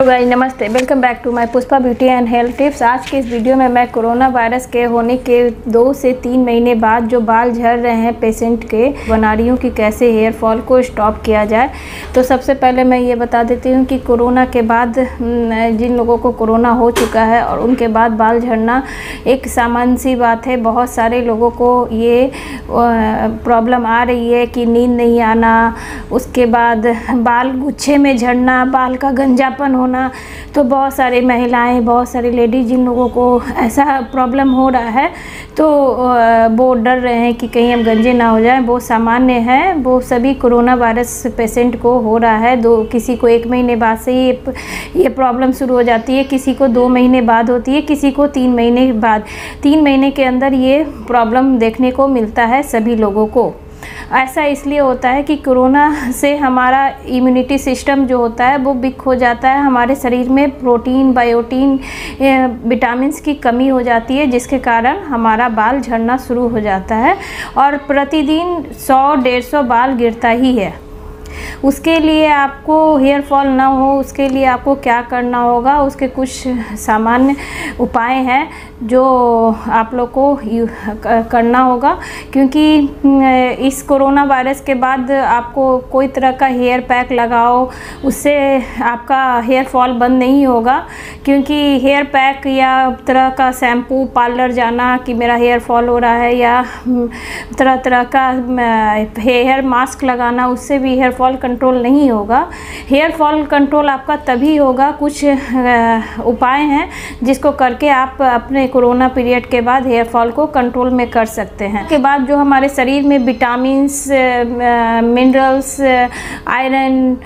Guys नमस्ते, welcome back to my Pushpa beauty and health tips. आज के इस वीडियो में मैं कोरोना वायरस के होने के 2 से 3 महीने बाद जो बाल झड़ रहे हैं पेशेंट के, बना रही हूँ कि कैसे हेयर फॉल को स्टॉप किया जाए। तो सबसे पहले मैं ये बता देती हूँ कि कोरोना के बाद जिन लोगों को कोरोना हो चुका है और उनके बाद बाल झड़ना एक सामान्य सी बात है। बहुत सारे लोगों को ये प्रॉब्लम आ रही है कि नींद नहीं आना, उसके बाद बाल गुच्छे में झड़ना, बाल का गंजापन होना। तो बहुत सारी महिलाएं, बहुत सारी लेडीज जिन लोगों को ऐसा प्रॉब्लम हो रहा है तो वो डर रहे हैं कि कहीं हम गंजे ना हो जाएं। वो सामान्य है, वो सभी कोरोना वायरस पेशेंट को हो रहा है। किसी को 1 महीने बाद से ये प्रॉब्लम शुरू हो जाती है, किसी को 2 महीने बाद होती है, किसी को 3 महीने बाद। 3 महीने के अंदर ये प्रॉब्लम देखने को मिलता है सभी लोगों को। ऐसा इसलिए होता है कि कोरोना से हमारा इम्यूनिटी सिस्टम जो होता है वो वीक हो जाता है। हमारे शरीर में प्रोटीन, बायोटीन, विटामिन्स की कमी हो जाती है, जिसके कारण हमारा बाल झड़ना शुरू हो जाता है और प्रतिदिन 100-150 बाल गिरता ही है। उसके लिए आपको हेयर फॉल ना हो, उसके लिए आपको क्या करना होगा, उसके कुछ सामान्य उपाय हैं जो आप लोग को करना होगा। क्योंकि इस कोरोना वायरस के बाद आपको कोई तरह का हेयर पैक लगाओ, उससे आपका हेयर फॉल बंद नहीं होगा। क्योंकि हेयर पैक या तरह का शैम्पू, पार्लर जाना कि मेरा हेयर फॉल हो रहा है, या तरह तरह का हेयर मास्क लगाना, उससे भी हेयर फॉल कंट्रोल नहीं होगा। हेयर फॉल कंट्रोल आपका तभी होगा, कुछ उपाय हैं जिसको करके आप अपने कोरोना पीरियड के बाद हेयर फॉल को कंट्रोल में कर सकते हैं। उसके बाद जो हमारे शरीर में विटामिन्स, मिनरल्स, आयरन,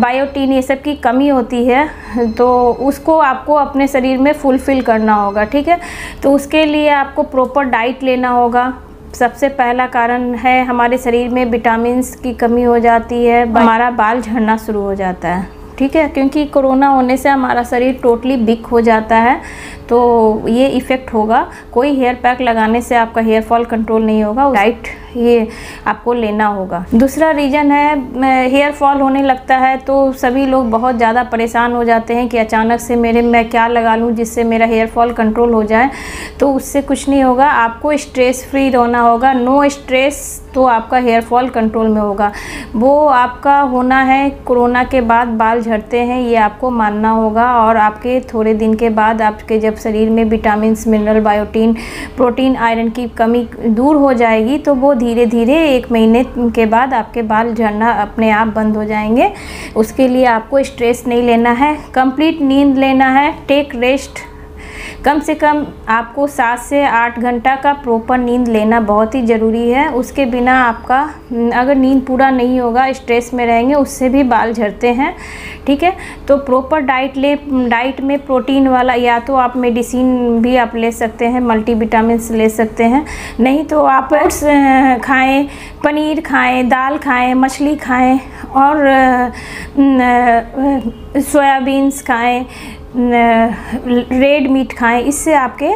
बायोटीन, ये सब की कमी होती है, तो उसको आपको अपने शरीर में फुलफ़िल करना होगा। ठीक है, तो उसके लिए आपको प्रॉपर डाइट लेना होगा। सबसे पहला कारण है हमारे शरीर में विटामिन्स की कमी हो जाती है, हमारा बाल झड़ना शुरू हो जाता है। ठीक है, क्योंकि कोरोना होने से हमारा शरीर टोटली वीक हो जाता है, तो ये इफ़ेक्ट होगा। कोई हेयर पैक लगाने से आपका हेयर फॉल कंट्रोल नहीं होगा, डाइट ये आपको लेना होगा। दूसरा रीज़न है, हेयर फॉल होने लगता है तो सभी लोग बहुत ज़्यादा परेशान हो जाते हैं कि अचानक से मैं क्या लगा लूँ जिससे मेरा हेयर फॉल कंट्रोल हो जाए। तो उससे कुछ नहीं होगा, आपको स्ट्रेस फ्री रहना होगा। नो स्ट्रेस तो आपका हेयर फॉल कंट्रोल में होगा। वो आपका होना है, कोरोना के बाद बाल झड़ते हैं ये आपको मानना होगा, और आपके थोड़े दिन के बाद आपके जब शरीर में vitamins, mineral, biotin, protein, iron की कमी दूर हो जाएगी तो वो धीरे धीरे 1 महीने के बाद आपके बाल झड़ना अपने आप बंद हो जाएंगे। उसके लिए आपको स्ट्रेस नहीं लेना है, कंप्लीट नींद लेना है, टेक रेस्ट। कम से कम आपको 7 से 8 घंटा का प्रॉपर नींद लेना बहुत ही ज़रूरी है। उसके बिना आपका अगर नींद पूरा नहीं होगा, स्ट्रेस में रहेंगे, उससे भी बाल झड़ते हैं। ठीक है, तो प्रॉपर डाइट में प्रोटीन वाला, या तो आप मेडिसिन भी आप ले सकते हैं, मल्टीविटामिन्स ले सकते हैं, नहीं तो आप ओट्स खाएं, पनीर खाएं, दाल खाएं, मछली खाएं और सोयाबीन्स खाएं, रेड मीट खाएं। इससे आपके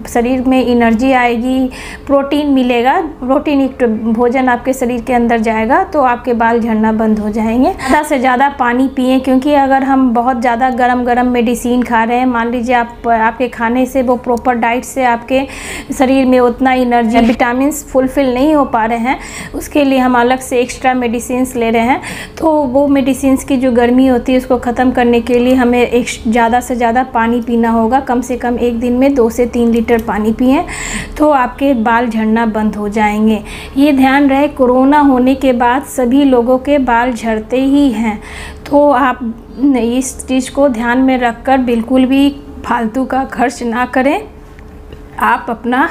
शरीर में एनर्जी आएगी, प्रोटीन मिलेगा, प्रोटीन युक्त भोजन आपके शरीर के अंदर जाएगा तो आपके बाल झड़ना बंद हो जाएंगे। ज़्यादा से ज़्यादा पानी पिएं, क्योंकि अगर हम बहुत ज़्यादा गरम मेडिसिन खा रहे हैं, मान लीजिए आपके खाने से, वो प्रॉपर डाइट से आपके शरीर में उतना एनर्जी, विटामिन्स फुलफ़िल नहीं हो पा रहे हैं, उसके लिए हम अलग से एक्स्ट्रा मेडिसिन ले रहे हैं, तो वो मेडिसिन की जो गर्मी होती है उसको ख़त्म करने के लिए हमें ज़्यादा से ज़्यादा पानी पीना होगा। कम से कम एक दिन में 2 से 3 लीटर पानी पिएं तो आपके बाल झड़ना बंद हो जाएंगे। ये ध्यान रहे, कोरोना होने के बाद सभी लोगों के बाल झड़ते ही हैं, तो आप इस चीज़ को ध्यान में रखकर बिल्कुल भी फालतू का खर्च ना करें। आप अपना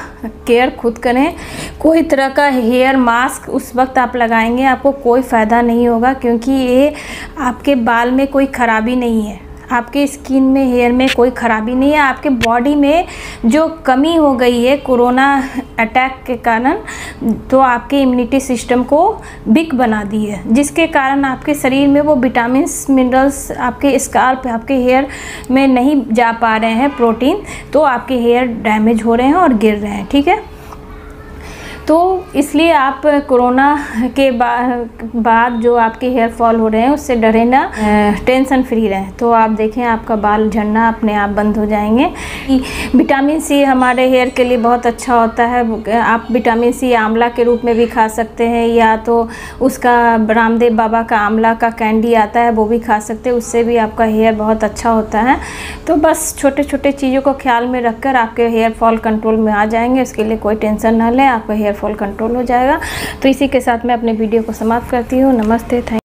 केयर खुद करें। कोई तरह का हेयर मास्क उस वक्त आप लगाएंगे आपको कोई फ़ायदा नहीं होगा, क्योंकि ये आपके बाल में कोई ख़राबी नहीं है, आपके स्किन में, हेयर में कोई ख़राबी नहीं है। आपके बॉडी में जो कमी हो गई है कोरोना अटैक के कारण, तो आपके इम्यूनिटी सिस्टम को वीक बना दी है, जिसके कारण आपके शरीर में वो विटामिन्स, मिनरल्स आपके स्काल्प, आपके हेयर में नहीं जा पा रहे हैं, प्रोटीन, तो आपके हेयर डैमेज हो रहे हैं और गिर रहे हैं। ठीक है, तो इसलिए आप कोरोना के बाद जो आपके हेयर फॉल हो रहे हैं उससे डरे ना, टेंशन फ्री रहें। तो आप देखें आपका बाल झड़ना अपने आप बंद हो जाएंगे। विटामिन सी हमारे हेयर के लिए बहुत अच्छा होता है। आप विटामिन सी आंवला के रूप में भी खा सकते हैं, या तो उसका रामदेव बाबा का आंवला का कैंडी आता है वो भी खा सकते हैं, उससे भी आपका हेयर बहुत अच्छा होता है। तो बस छोटे छोटे चीज़ों को ख्याल में रखकर आपके हेयर फॉल कंट्रोल में आ जाएंगे। इसके लिए कोई टेंशन ना लें, आपका हेयर फॉल कंट्रोल हो जाएगा। तो इसी के साथ मैं अपने वीडियो को समाप्त करती हूँ। नमस्ते, थैंक